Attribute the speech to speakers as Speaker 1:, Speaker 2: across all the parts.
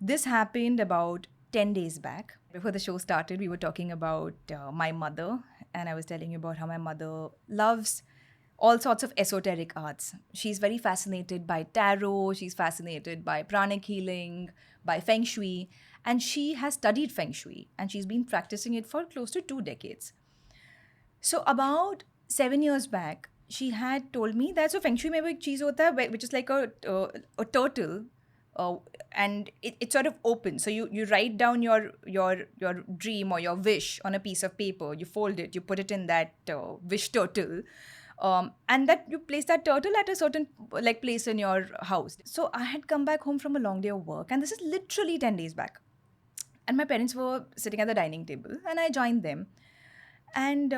Speaker 1: This happened about 10 days back. Before the show started, we were talking about my mother, and I was telling you about how my mother loves all sorts of esoteric arts. She's very fascinated by tarot, she's fascinated by pranic healing, by feng shui, and she has studied feng shui and she's been practicing it for close to 2 decades. So about 7 years back, she had told me that so feng shui mein wo ek cheez hota hai which is like a turtle, uh, and it's sort of open. So you write down your dream or your wish on a piece of paper. You fold it, you put it in that wish turtle, and that you place that turtle at a certain like place in your house. So I had come back home from a long day of work, and this is literally 10 days back. And my parents were sitting at the dining table, and I joined them. And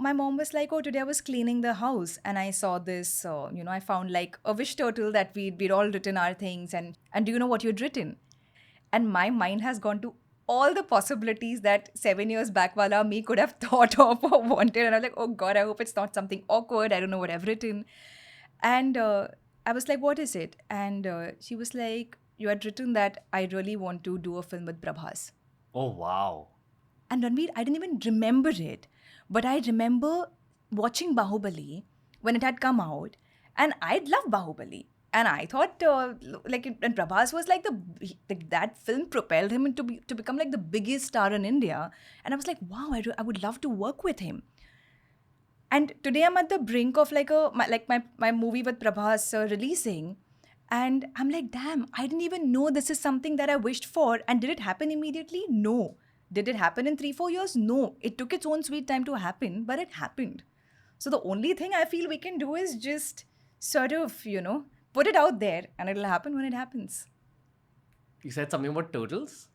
Speaker 1: my mom was like, "Oh, today I was cleaning the house, and I saw this. I found like a wish turtle that we'd all written our things, and do you know what you'd written?" And my mind has gone to all the possibilities that 7 years back wala me could have thought of or wanted. And I'm like, "Oh God, I hope it's not something awkward. I don't know what I've written." And I was like, "What is it?" And she was like, "You had written that I really want to do a film with Prabhas."
Speaker 2: Oh, wow.
Speaker 1: And Ranveer, I didn't even remember it, but I remember watching Bahubali when it had come out, and I'd loved Bahubali. And I thought, and Prabhas was like that film propelled him to become like the biggest star in India. And I was like, wow, I would love to work with him. And today I'm at the brink of my movie with Prabhas releasing. And I'm like, damn, I didn't even know this is something that I wished for. And did it happen immediately? No. Did it happen in 3, 4 years? No. It took its own sweet time to happen, but it happened. So the only thing I feel we can do is just sort of, put it out there and it'll happen when it happens.
Speaker 2: You said something about turtles.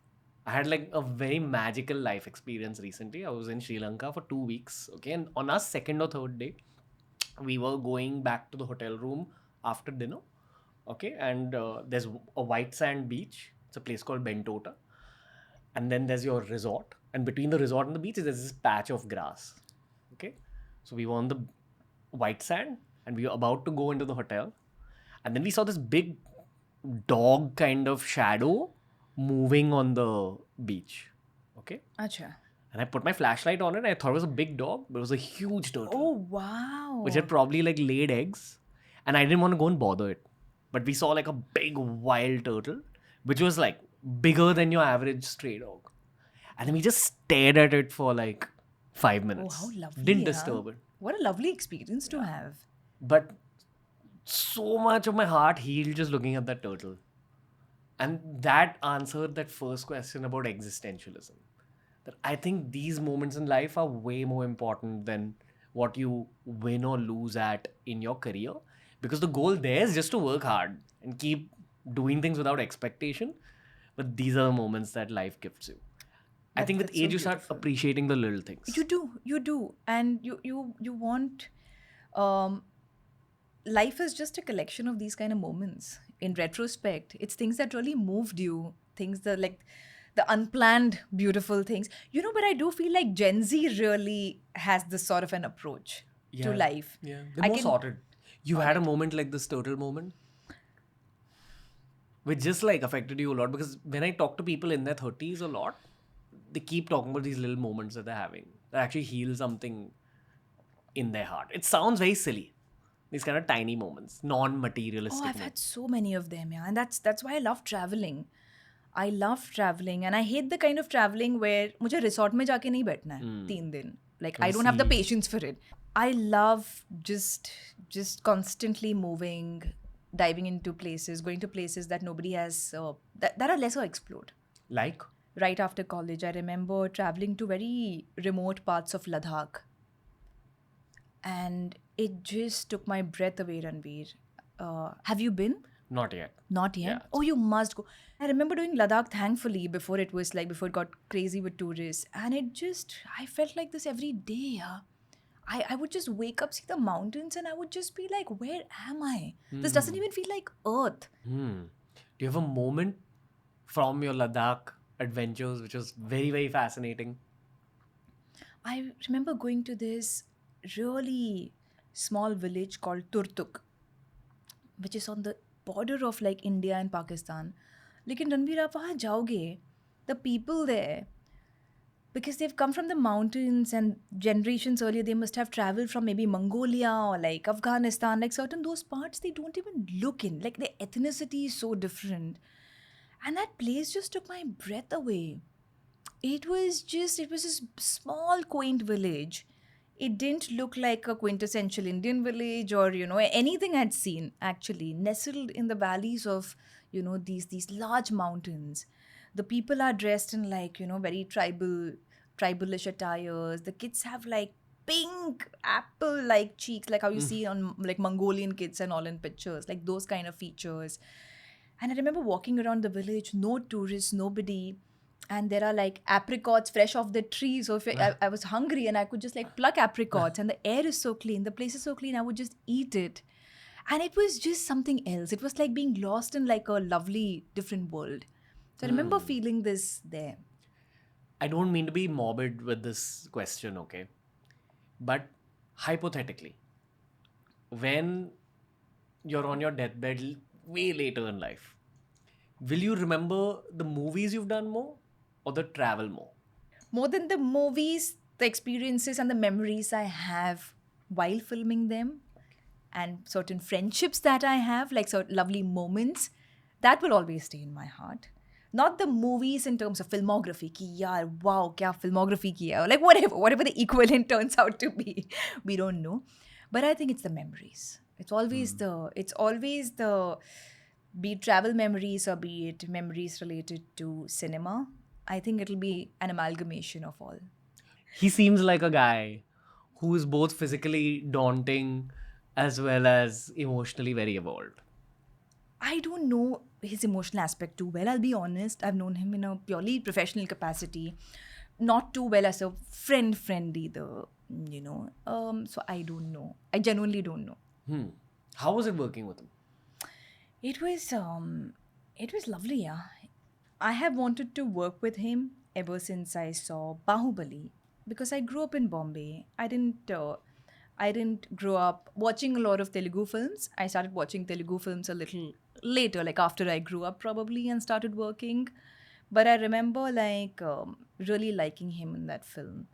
Speaker 2: I had like a very magical life experience recently. I was in Sri Lanka for 2 weeks. Okay. And on our second or third day, we were going back to the hotel room after dinner. Okay. And there's a white sand beach. It's a place called Bentota. And then there's your resort. And between the resort and the beach, there's this patch of grass. Okay. So we were on the white sand and we were about to go into the hotel. And then we saw this big dog kind of shadow moving on the beach. Okay.
Speaker 1: Acha.
Speaker 2: And I put my flashlight on it. And I thought it was a big dog, but it was a huge turtle,
Speaker 1: Oh, wow.
Speaker 2: which had probably like laid eggs. And I didn't want to go and bother it. But we saw like a big wild turtle, which was like bigger than your average stray dog. And then we just stared at it for like 5 minutes.
Speaker 1: Oh, how lovely.
Speaker 2: Didn't
Speaker 1: huh?
Speaker 2: disturb it.
Speaker 1: What a lovely experience to have.
Speaker 2: But so much of my heart healed just looking at that turtle. And that answered that first question about existentialism. That I think these moments in life are way more important than what you win or lose at in your career. Because the goal there is just to work hard and keep doing things without expectation. But these are the moments that life gives you. I think with
Speaker 1: That's so
Speaker 2: age you start
Speaker 1: beautiful.
Speaker 2: appreciating the little things.
Speaker 1: You do, and you want. Um, Life is just a collection of these kind of moments. In retrospect, it's things that really moved you, things that like the unplanned, beautiful things. But I do feel like Gen Z really has this sort of an approach to life.
Speaker 2: Yeah. They're
Speaker 1: I
Speaker 2: more
Speaker 1: can
Speaker 2: sorted. You had a moment like this turtle moment, which just like affected you a lot because when I talk to people in their 30s a lot, they keep talking about these little moments that they're having that actually heal something in their heart. It sounds very silly. These kind of tiny moments, non-materialistic
Speaker 1: I've
Speaker 2: moments.
Speaker 1: had so many of them, yeah, and that's why I love traveling. I love traveling, and I hate the kind of traveling where मुझे resort में जाके नहीं बैठना है 3 दिन. Like I don't have the patience for it. I love just constantly moving, diving into places, going to places that nobody has that are lesser explored.
Speaker 2: Like,
Speaker 1: Right after college, I remember traveling to very remote parts of Ladakh, and it just took my breath away, Ranveer. Have you been?
Speaker 2: not yet.
Speaker 1: Not yet.
Speaker 2: Yeah.
Speaker 1: Oh, you must go. I remember doing Ladakh, thankfully, before it got crazy with tourists. And I felt like this every day. Yeah. I would just wake up, see the mountains, and I would just be like, where am I? This doesn't even feel like Earth.
Speaker 2: Do you have a moment from your Ladakh adventures which was very, very fascinating?
Speaker 1: I remember going to this really small village called Turtuk, which is on the border of like India and Pakistan. लेकिन रणबीर आप वहाँ जाओगे, the people there, because they've come from the mountains and generations earlier, they must have traveled from maybe Mongolia or like Afghanistan, like certain those parts they don't even look in. Like the ethnicity is so different. And that place just took my breath away. It was this small, quaint village. It didn't look like a quintessential Indian village or, anything I'd seen actually, nestled in the valleys of, these large mountains. The people are dressed in like, very tribalish attires. The kids have like pink apple like cheeks, like how you see on like Mongolian kids and all in pictures, like those kind of features. And I remember walking around the village, no tourists, nobody. And there are like apricots fresh off the tree. So if I was hungry and I could just like pluck apricots, and the air is so clean, the place is so clean, I would just eat it. And it was just something else. It was like being lost in like a lovely different world. So I remember feeling this there.
Speaker 2: I don't mean to be morbid with this question, okay? But hypothetically, when you're on your deathbed way later in life, will you remember the movies you've done more or the travel more?
Speaker 1: More than the movies, the experiences and the memories I have while filming them, and certain friendships that I have, like certain lovely moments, that will always stay in my heart. Not the movies in terms of filmography, ki yaar, wow, kya filmography kiya, or like whatever the equivalent turns out to be, we don't know. But I think it's the memories. It's always the, be it travel memories or be it memories related to cinema. I think it'll be an amalgamation of all.
Speaker 2: He seems like a guy who is both physically daunting as well as emotionally very evolved.
Speaker 1: I don't know his emotional aspect too well. I'll be honest. I've known him in a purely professional capacity, not too well as a friend either. So I don't know. I genuinely don't know.
Speaker 2: How was it working with him?
Speaker 1: It was lovely. Yeah, I have wanted to work with him ever since I saw Bahubali, because I grew up in Bombay. I didn't grow up watching a lot of Telugu films. I started watching Telugu films a little later, like after I grew up probably and started working. But I remember like really liking him in that film,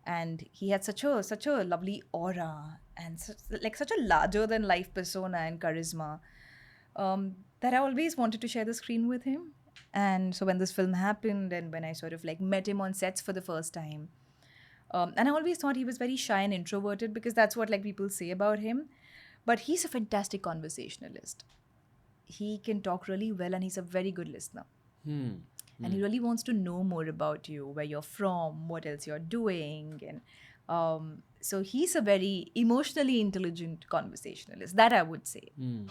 Speaker 1: and he had such a lovely aura and such a larger than life persona and charisma, that I always wanted to share the screen with him. And so when this film happened and when I sort of like met him on sets for the first time, and I always thought he was very shy and introverted because that's what like people say about him. But he's a fantastic conversationalist. He can talk really well and he's a very good listener. And he really wants to know more about you, where you're from, what else you're doing. And so he's a very emotionally intelligent conversationalist, that I would say.
Speaker 2: Hmm.